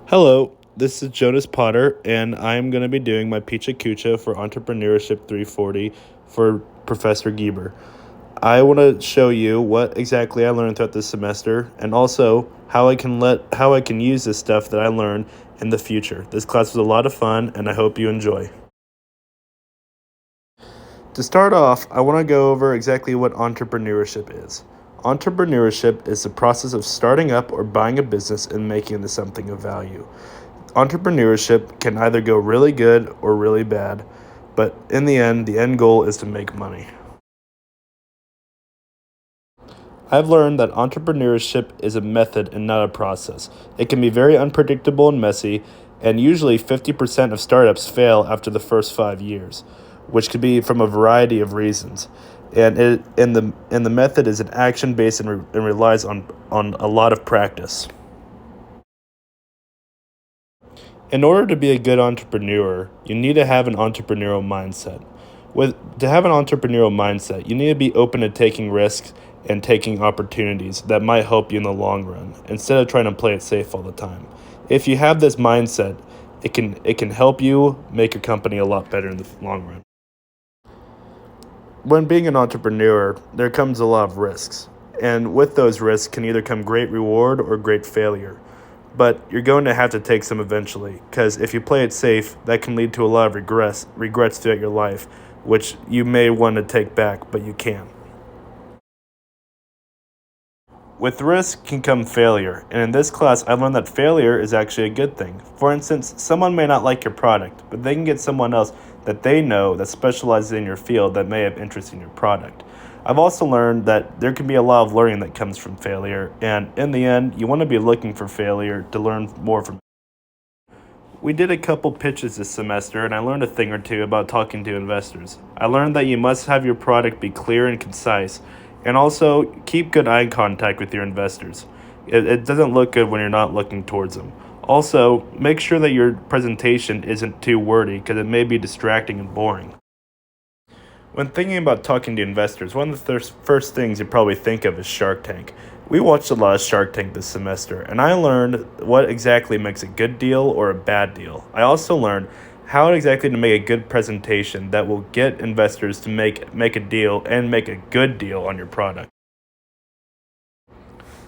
Hello, this is Jonas Potter, and I'm going to be doing my Pecha Kucha for Entrepreneurship 340 for Professor Gieber. I want to show you what exactly I learned throughout this semester, and also how I can use this stuff that I learned in the future. This class was a lot of fun, and I hope you enjoy. To start off, I want to go over exactly what entrepreneurship is. Entrepreneurship is the process of starting up or buying a business and making it into something of value. Entrepreneurship can either go really good or really bad, but in the end goal is to make money. I've learned that entrepreneurship is a method and not a process. It can be very unpredictable and messy, and usually 50% of startups fail after the first 5 years, which could be from a variety of reasons. And the method is an action based and relies on a lot of practice. In order to be a good entrepreneur, you need to have an entrepreneurial mindset. To have an entrepreneurial mindset, you need to be open to taking risks and taking opportunities that might help you in the long run, instead of trying to play it safe all the time. If you have this mindset, it can help you make your company a lot better in the long run. When being an entrepreneur, there comes a lot of risks. And with those risks can either come great reward or great failure. But you're going to have to take some eventually, because if you play it safe, that can lead to a lot of regrets throughout your life, which you may want to take back, but you can't. With risk can come failure, and in this class I learned that failure is actually a good thing. For instance, someone may not like your product, but they can get someone else that they know that specializes in your field that may have interest in your product. I've also learned that there can be a lot of learning that comes from failure, and in the end, you want to be looking for failure to learn more from. We did a couple pitches this semester, and I learned a thing or two about talking to investors. I learned that you must have your product be clear and concise, and also keep good eye contact with your investors. It doesn't look good when you're not looking towards them. Also, make sure that your presentation isn't too wordy because it may be distracting and boring. When thinking about talking to investors, one of the first things you probably think of is Shark Tank. We watched a lot of Shark Tank this semester, and I learned what exactly makes a good deal or a bad deal. I also learned how exactly to make a good presentation that will get investors to make a deal and make a good deal on your product.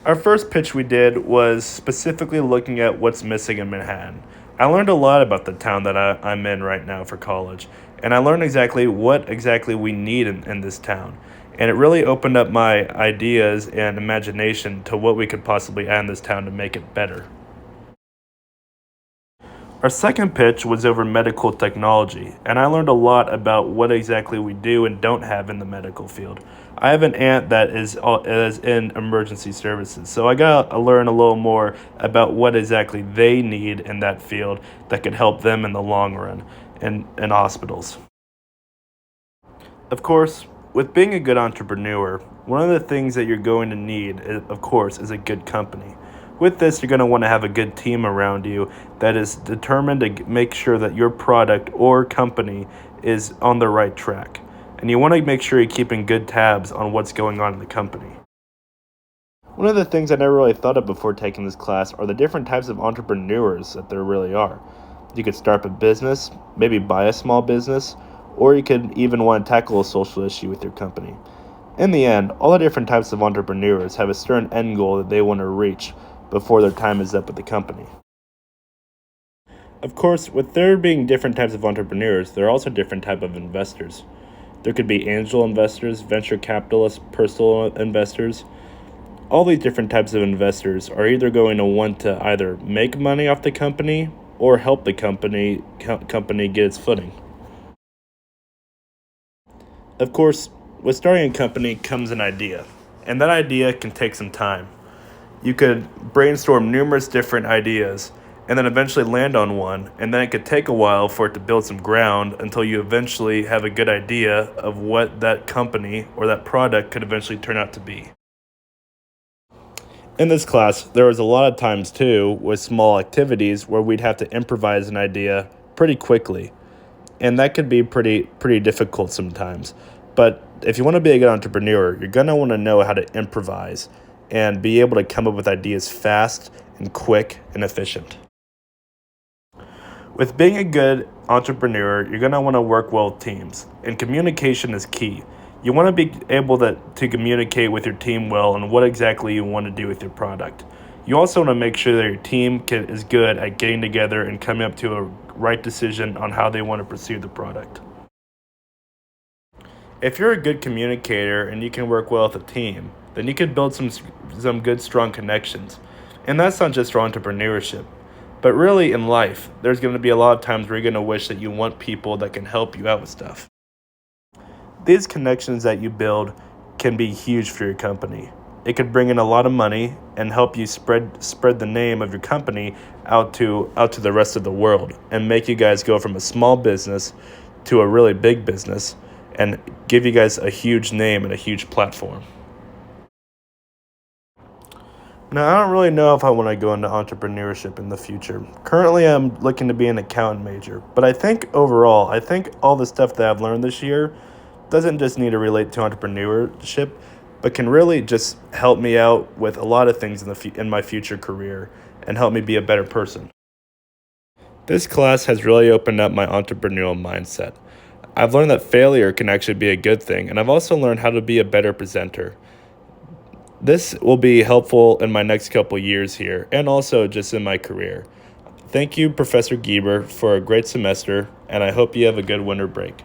Our first pitch we did was specifically looking at what's missing in Manhattan. I learned a lot about the town that I'm in right now for college, and I learned exactly what exactly we need in this town. And it really opened up my ideas and imagination to what we could possibly add in this town to make it better. Our second pitch was over medical technology, and I learned a lot about what exactly we do and don't have in the medical field. I have an aunt that is in emergency services, so I got to learn a little more about what exactly they need in that field that could help them in the long run in hospitals. Of course, with being a good entrepreneur, one of the things that you're going to need, of course, is a good company. With this, you're going to want to have a good team around you that is determined to make sure that your product or company is on the right track. And you want to make sure you're keeping good tabs on what's going on in the company. One of the things I never really thought of before taking this class are the different types of entrepreneurs that there really are. You could start a business, maybe buy a small business, or you could even want to tackle a social issue with your company. In the end, all the different types of entrepreneurs have a certain end goal that they want to reach before their time is up with the company. Of course, with there being different types of entrepreneurs, there are also different types of investors. There could be angel investors, venture capitalists, personal investors. All these different types of investors are either going to want to either make money off the company or help the company get its footing. Of course, with starting a company comes an idea, and that idea can take some time. You could brainstorm numerous different ideas and then eventually land on one, and then it could take a while for it to build some ground until you eventually have a good idea of what that company or that product could eventually turn out to be. In this class, there was a lot of times too with small activities where we'd have to improvise an idea pretty quickly, and that could be pretty difficult sometimes. But if you want to be a good entrepreneur, you're going to want to know how to improvise and be able to come up with ideas fast and quick and efficient. With being a good entrepreneur, you're going to want to work well with teams, and communication is key. You want to be able to communicate with your team well on what exactly you want to do with your product. You also want to make sure that your team is good at getting together and coming up to a right decision on how they want to pursue the product. If you're a good communicator and you can work well with a team, then you can build some good, strong connections. And that's not just for entrepreneurship. But really, in life, there's going to be a lot of times where you're going to wish that you want people that can help you out with stuff. These connections that you build can be huge for your company. It could bring in a lot of money and help you spread the name of your company out to the rest of the world and make you guys go from a small business to a really big business and give you guys a huge name and a huge platform. Now, I don't really know if I want to go into entrepreneurship in the future. Currently, I'm looking to be an accountant major, but I think all the stuff that I've learned this year doesn't just need to relate to entrepreneurship, but can really just help me out with a lot of things in my future career and help me be a better person. This class has really opened up my entrepreneurial mindset. I've learned that failure can actually be a good thing, and I've also learned how to be a better presenter. This will be helpful in my next couple years here and also just in my career. Thank you, Professor Gieber, for a great semester, and I hope you have a good winter break.